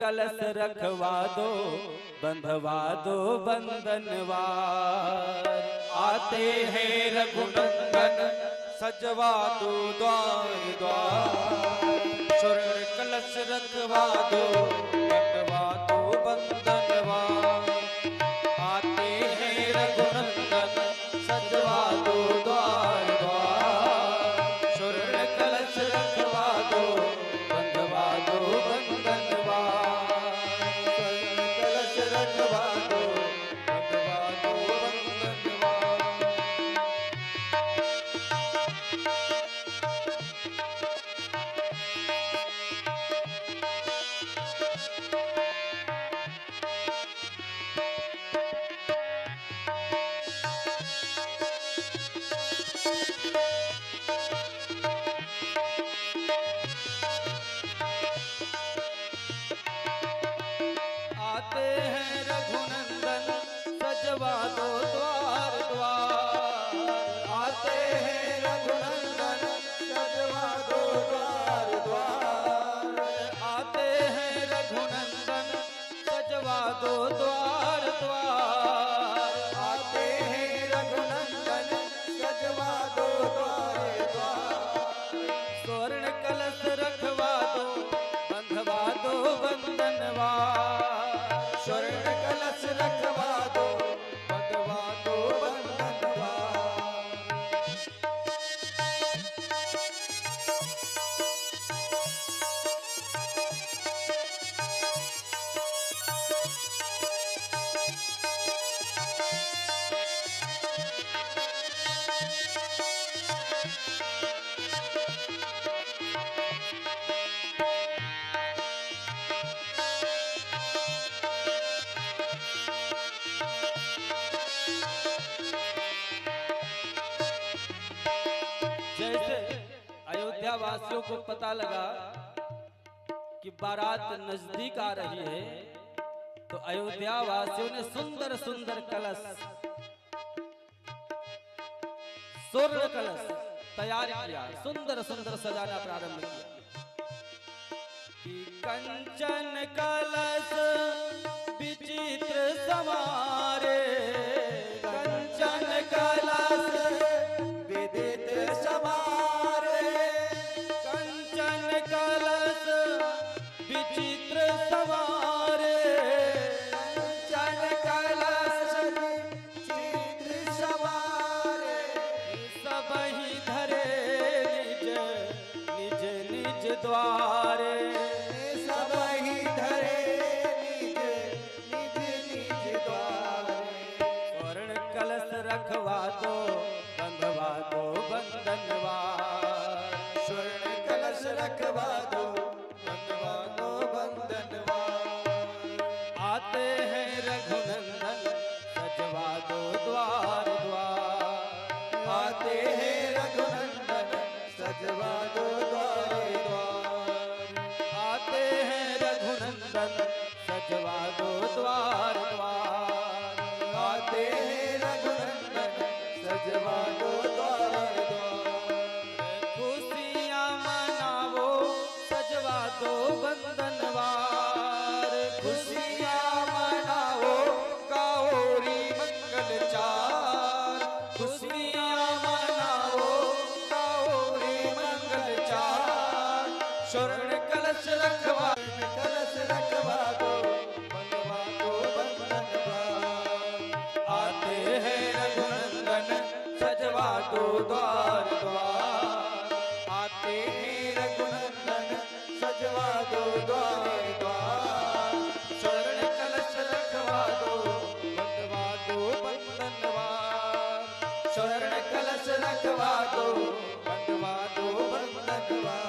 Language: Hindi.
कलश रखवा दो, बंधवा दो बंधनवार। आते हैं रघुनंदन, सजवा दो द्वार द्वार। स्वर्ण कलश रखवा दो, बंधवा दो बंधनवार। आते हैं रघुनंदन, सजवा दो द्वार द्वार। स्वर्ण कलश रखवा दो, बंधवा दो बंधनवार। स्वर्ण कलश रखवा दो, बंधवा दो बंधनवार। आते हैं रघुनंदन, सजवा दो द्वार द्वार। आते हैं रघुनंदन, सजवा दो द्वार द्वार। आते हैं रघुनंदन, सजवा दो द्वार द्वार। आते हैं रघुनंदन, सजवा दो द्वार द्वार। स्वर्ण कलश रखवा दो, बंधवा दो बंधनवार। स्वर्ण कलश रखवा दो, बंधवा दो बंधनवार। जैसे अयोध्या वासियों को पता लगा कि बारात नजदीक आ रही है, तो अयोध्या वासियों ने सुंदर सुंदर कलश, स्वर्ण कलश तैयार किया, सुंदर सुंदर सजाना प्रारंभ किया। कि कंचन कलश विचित्र समारे, कंचन कलश विदित समारे। कंचन कलश विचित्र समारे, कंचन कलश विचित्र समारे। सबहि धरे निज निज निज द्वारे, सबहि धरे निज निज निज द्वारे। स्वर्ण कलश रखवा दो, बंधवा दो बंधनवार। स्वर्ण कलश रखवा दो, बंधवा दो बंधनवार। आते हैं रघुनंदन, सजवा दो द्वार द्वार। आते हैं रघुनंदन, सजवा दो द्वार द्वार। आते हैं रघुनंदन, सजवा दो द्वार द्वार। आते हैं रघुनंदन, सजवा दो द्वार द्वार। खुशियाँ मनावो, सजवा दो बंधनवार। खुशियाँ मनावो, गाओ री मंगल चार। खुशियाँ मनावो, गाओ री मंगल चार। स्वर्ण कलश रखवा, कलश रखवा दो, बंधवा दो बंधनवार। आते हैं रघुनंदन, सजवा दो द्वार द्वार। आते हैं रघुनंदन, सजवा दो द्वार द्वार। स्वर्ण कलश रखवा दो, बंधवा दो बंधनवार। स्वर्ण कलश रखवा दो, बंधवा दो बंधनवार।